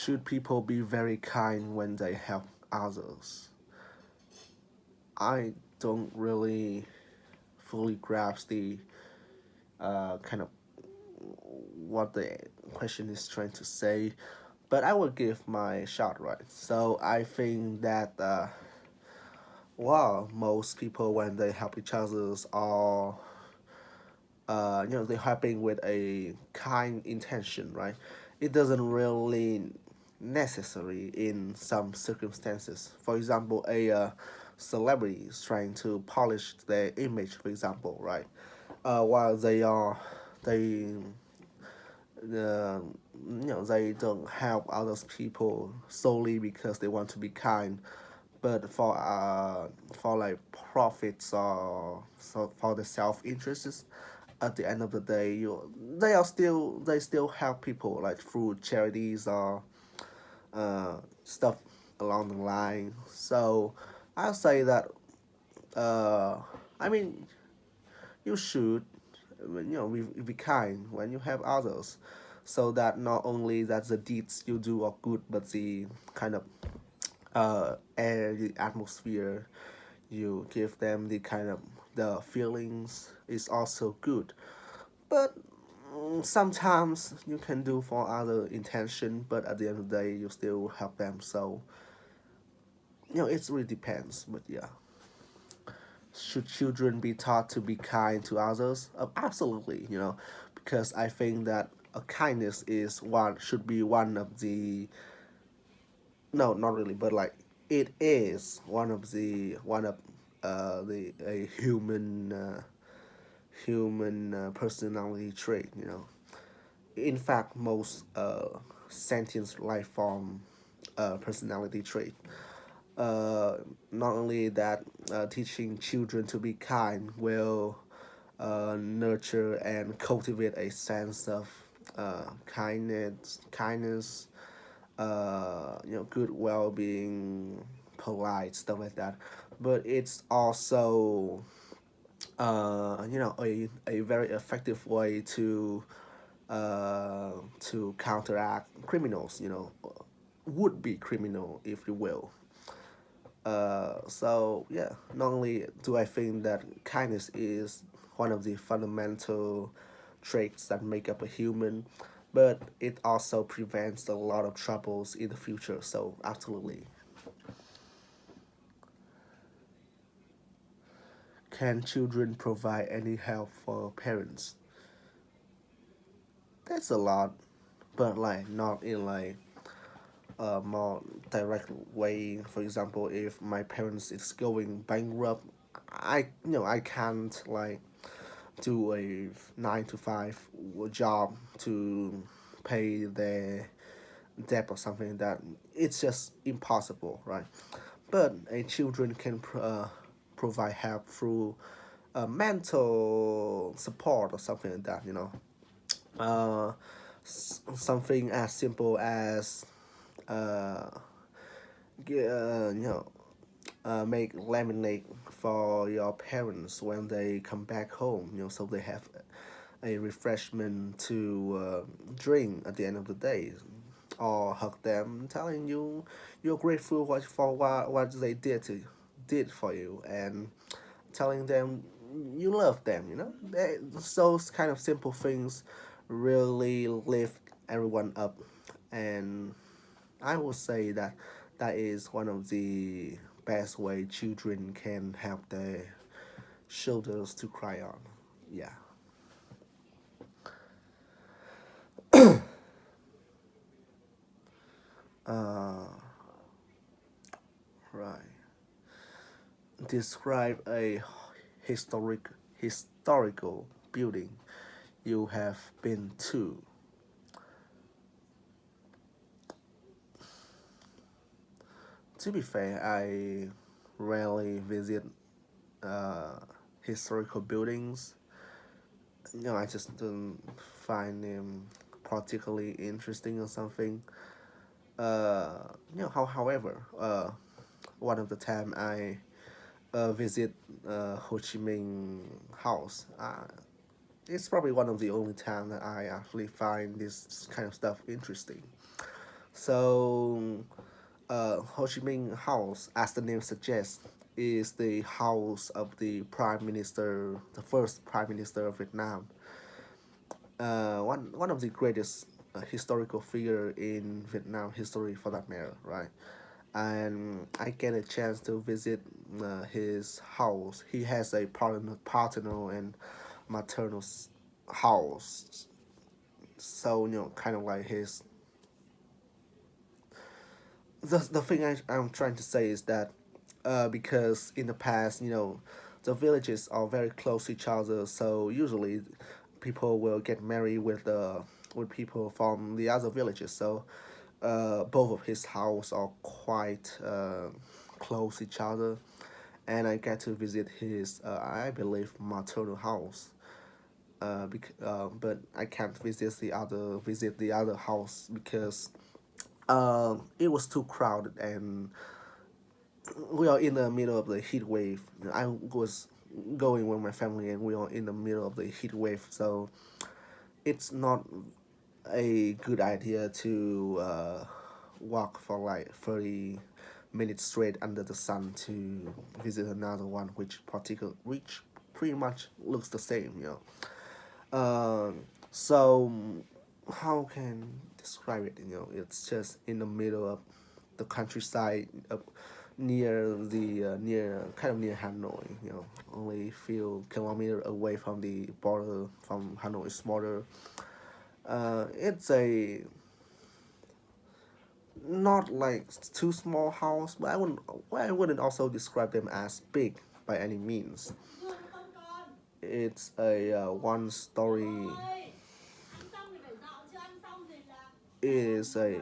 Should people be very kind when they help others? I don't really fully grasp the kind of what the question is trying to say, but I will give my shot, right? So I think that well, most people when they help each others are they're helping with a kind intention, right? It doesn't really necessary in some circumstances. For example, a celebrity is trying to polish their image, for example, right? While they they don't help others people solely because they want to be kind, but for like profits or so for the self interests. At the end of the day, they still help people like through charities or stuff along the line. So I'll say that uh, I mean you should be kind when you help others, so that not only that the deeds you do are good, but the kind of air, the atmosphere you give them, the kind of the feelings is also good. But sometimes you can do for other intention, but at the end of the day you still help them. So it really depends. But yeah, should children be taught to be kind to others? Absolutely, because I think that a kindness is one should be one of the no, not really, but like it is one of the a human personality trait. In fact, most sentient life form personality trait. Not only that, teaching children to be kind will nurture and cultivate a sense of kindness, good well-being, polite stuff like that. But it's also a very effective way to counteract criminals, would be criminal, if you will. So yeah, not only do I think that kindness is one of the fundamental traits that make up a human, but it also prevents a lot of troubles in the future. So absolutely, can children provide any help for parents? That's a lot, but like not in like a more direct way. For example, if my parents is going bankrupt, I can't like do a 9 to 5 job to pay their debt or something like that. It's just impossible, right? But a children can provide help through mental support or something like that. Uh, Something as simple as uh, you know make lemonade for your parents when they come back home, so they have a refreshment to drink at the end of the day, or hug them, telling you you're grateful for what they did for you, and telling them you love them. Those kind of simple things really lift everyone up, and I would say that that is one of the best way children can help their shoulders to cry on. Yeah. Uh, right. Describe a historical building you have been to. To be fair, I rarely visit uh, historical buildings. I just don't find them particularly interesting or something. However, one of the time I visit Ho Chi Minh House, it's probably one of the only time that I actually find this kind of stuff interesting. So Ho Chi Minh House, as the name suggests, is the house of the prime minister, the first prime minister of Vietnam. One of the greatest historical figure in Vietnam history, for that matter, right? And I get a chance to visit his house. He has a paternal and maternal house. So kind of like his. The thing I'm trying to say is that, because in the past, the villages are very close to each other, so usually people will get married with people from the other villages. So both of his house are quite close to each other, and I get to visit his, I believe, maternal house. But I can't visit the other house because it was too crowded, and we are in the middle of the heat wave. I was going with my family, and we are in the middle of the heat wave, so it's not a good idea to walk for like 30 minutes straight under the sun to visit another one, which pretty much looks the same, So how can describe it? It's just in the middle of the countryside, near kind of near Hanoi. Only few kilometers away from the border from Hanoi's border. It's a not like too small house, but I wouldn't also describe them as big by any means. It's a one-story. Is a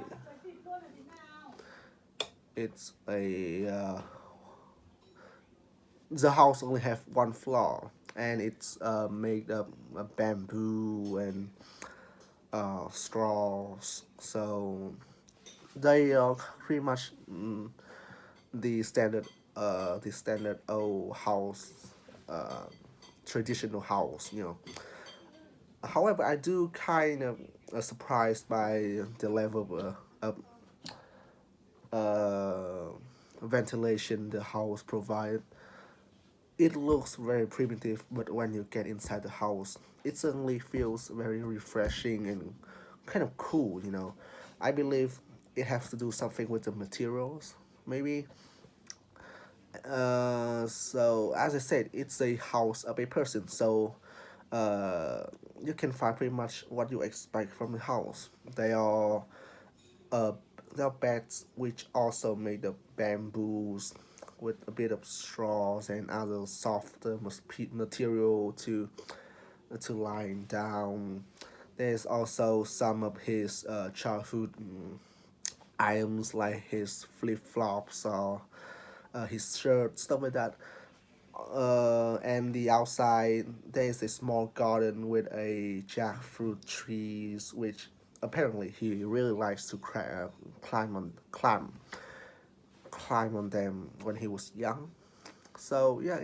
it's a The house only have one floor, and it's made of bamboo and straws. So they are pretty much the standard old house, uh, traditional house. However, I do kind of surprised by the level of ventilation the house provide. It looks very primitive, but when you get inside the house, it suddenly feels very refreshing and kind of cool. I believe it has to do something with the materials, maybe. So as I said, it's a house of a person, so uh, you can find pretty much what you expect from the house. Uh, they are beds which also made of bamboos with a bit of straws and other softer material to lying down. There's also some of his childhood items like his flip flops or his shirt, stuff like that. And the outside there's a small garden with a jackfruit trees, which apparently he really likes to climb on them when he was young. So yeah,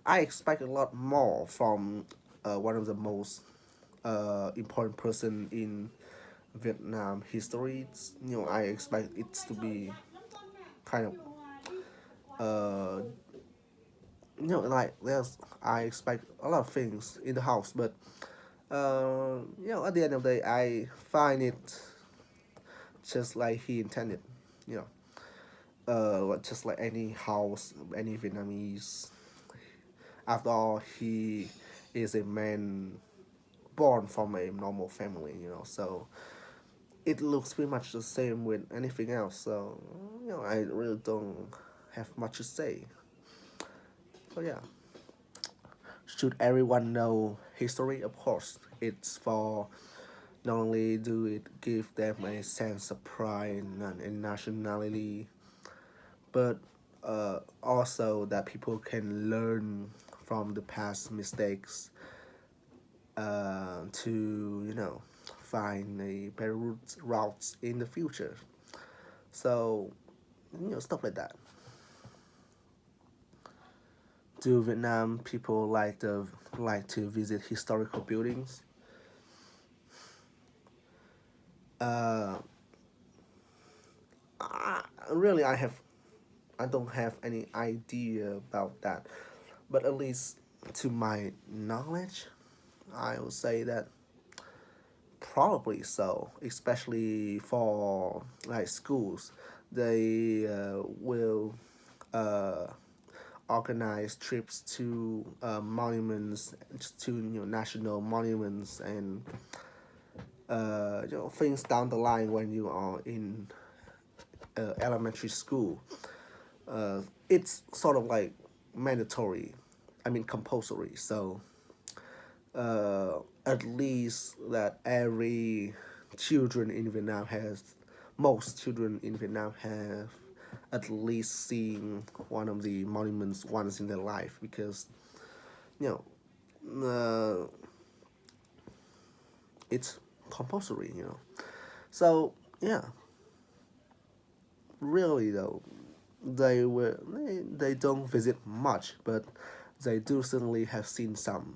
I expect a lot more from one of the most important person in Vietnam history. I expect it to be kind of uh, like there's I expect a lot of things in the house, but at the end of the day, I find it just like he intended. You just like any house, any Vietnamese. After all, he is a man born from a normal family. So it looks pretty much the same with anything else. So I really don't have much to say. So yeah, should everyone know history? Of course, it's for not only do it give them a sense of pride and nationality, but also that people can learn from the past mistakes to find a better routes in the future. So stuff like that. Do Vietnam people like to visit historical buildings? Uh, really, I don't have any idea about that, but at least to my knowledge, I would say that probably so, especially for like schools. They will uh, organize trips to monuments, to national monuments, and things down the line when you are in elementary school. It's sort of like mandatory, I mean compulsory. So at least that every children in Vietnam has, most children in Vietnam have at least seen one of the monuments once in their life, because you know it's compulsory. So yeah, really though, they don't visit much, but they do certainly have seen some.